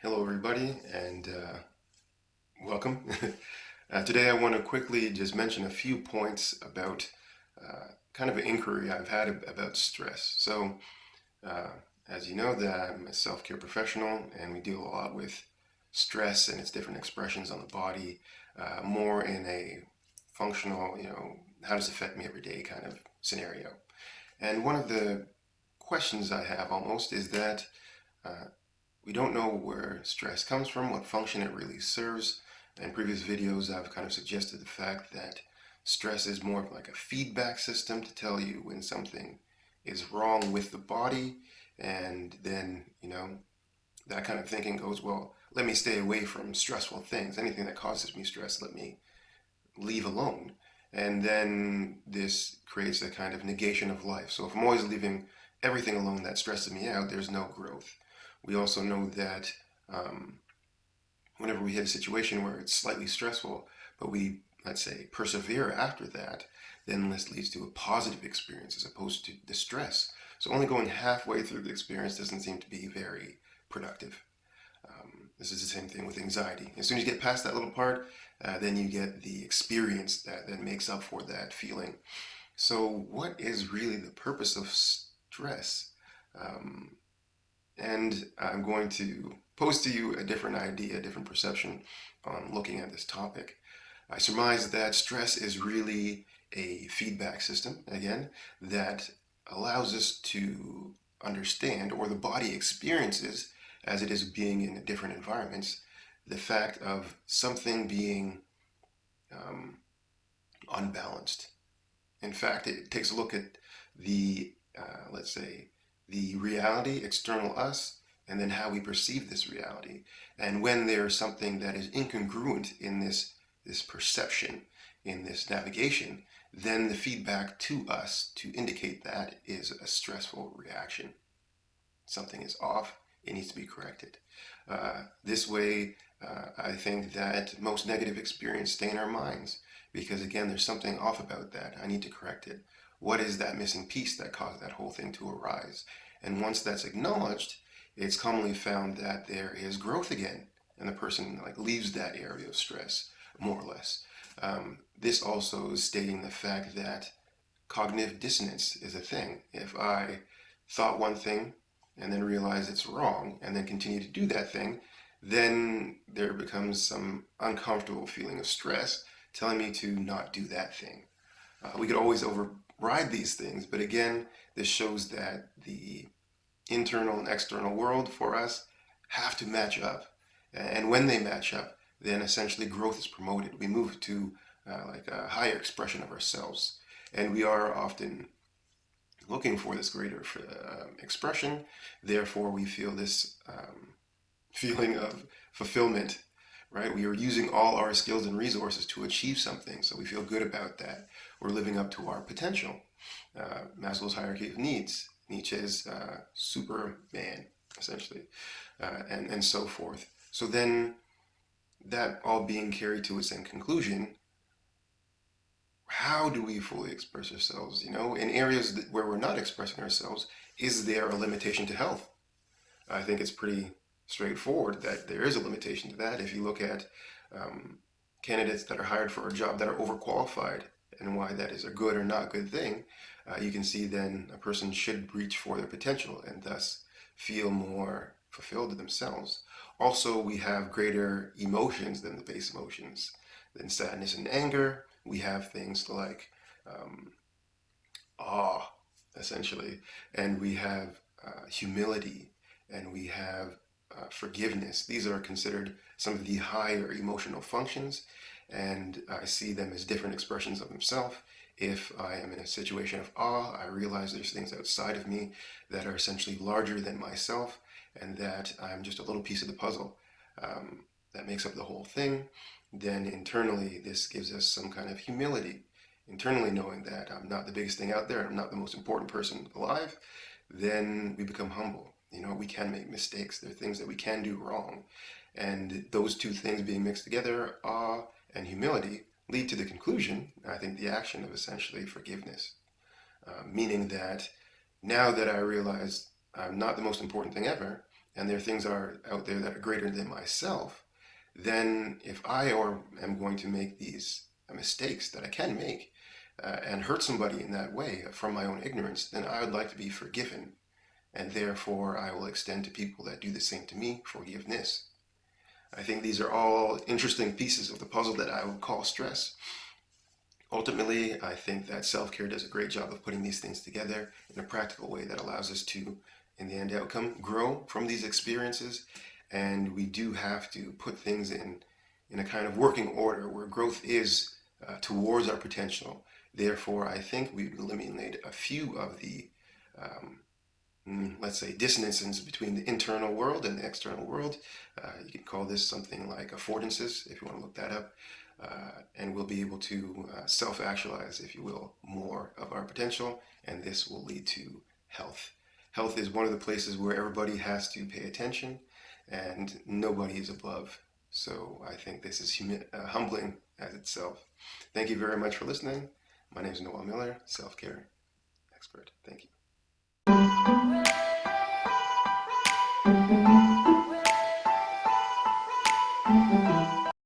Hello, everybody, and welcome. Today, I want to quickly just mention a few points about kind of an inquiry I've had about stress. Uh, as you know, that I'm a self-care professional, and we deal a lot with stress and its different expressions on the body, more in a functional, how does it affect me every day kind of scenario. And one of the questions I have almost is that. Uh, we don't know where stress comes from, what function it really serves. In previous videos, I've kind of suggested the fact that stress is more of like a feedback system to tell you when something is wrong with the body. And then, that kind of thinking goes, well, let me stay away from stressful things. Anything that causes me stress, let me leave alone. And then this creates a kind of negation of life. So if I'm always leaving everything alone that stresses me out, there's no growth. We also know that um, whenever we hit a situation where it's slightly stressful, but we, let's say, persevere after that, then this leads to a positive experience as opposed to distress. So only going halfway through the experience doesn't seem to be very productive. This is the same thing with anxiety. As soon as you get past that little part, then you get the experience that makes up for that feeling. So, what is really the purpose of stress? Um, and I'm going to pose to you a different idea, a different perception on looking at this topic. I surmise that stress is really a feedback system, again, that allows us to understand, or the body experiences as it is being in different environments, the fact of something being um, unbalanced. In fact, it takes a look at let's say, the reality, external us, and then how we perceive this reality. And when there's something that is incongruent in this perception, in this navigation, then the feedback to us to indicate that is a stressful reaction. Something is off, it needs to be corrected. This way, I think that most negative experience stay in our minds because again, there's something off about that. I need to correct it. What is that missing piece that caused that whole thing to arise? And once that's acknowledged, it's commonly found that there is growth again, and the person like leaves that area of stress more or less. This also is stating the fact that cognitive dissonance is a thing. If I thought one thing and then realize it's wrong and then continue to do that thing, then there becomes some uncomfortable feeling of stress telling me to not do that thing. We could always override these things, but again, this shows that the internal and external world for us have to match up. And when they match up, then essentially growth is promoted. We move to like a higher expression of ourselves. And we are often looking for this greater expression. Therefore, we feel this feeling of fulfillment, right? We are using all our skills and resources to achieve something, so we feel good about that. We're living up to our potential. Maslow's hierarchy of needs, Nietzsche's Superman, essentially, and so forth. So then, that all being carried to its end conclusion, how do we fully express ourselves? In areas where we're not expressing ourselves, is there a limitation to health? I think it's pretty straightforward that there is a limitation to that. If you look at um, candidates that are hired for a job that are overqualified and why that is a good or not good thing, you can see then a person should reach for their potential and thus feel more fulfilled themselves. Also, we have greater emotions than the base emotions. Than sadness and anger, we have things like um, awe, essentially, and we have humility, and we have forgiveness. These are considered some of the higher emotional functions, and I see them as different expressions of himself. If I am in a situation of awe, I realize there's things outside of me that are essentially larger than myself, and that I'm just a little piece of the puzzle that makes up the whole thing. Then internally, this gives us some kind of humility. Internally, knowing that I'm not the biggest thing out there, I'm not the most important person alive, then we become humble. We can make mistakes. There are things that we can do wrong. And those two things being mixed together, awe and humility, lead to the conclusion, I think the action of essentially forgiveness. Meaning that now that I realize I'm not the most important thing ever, and there are things are out there that are greater than myself, then if I or am going to make these mistakes that I can make and hurt somebody in that way from my own ignorance, then I would like to be forgiven, and therefore I will extend to people that do the same to me forgiveness. I think these are all interesting pieces of the puzzle that I would call stress. Ultimately, I think that self care does a great job of putting these things together in a practical way that allows us to, in the end outcome, grow from these experiences. And we do have to put things in a kind of working order where growth is towards our potential. Therefore, I think we eliminate a few of the um, let's say, dissonances between the internal world and the external world. You can call this something like affordances, if you want to look that up. And we'll be able to self actualize, if you will, more of our potential, and this will lead to health. Health is one of the places where everybody has to pay attention, and nobody is above. So I think this is humbling as itself. Thank you very much for listening. My name is Noel Miller, self care expert. Thank you.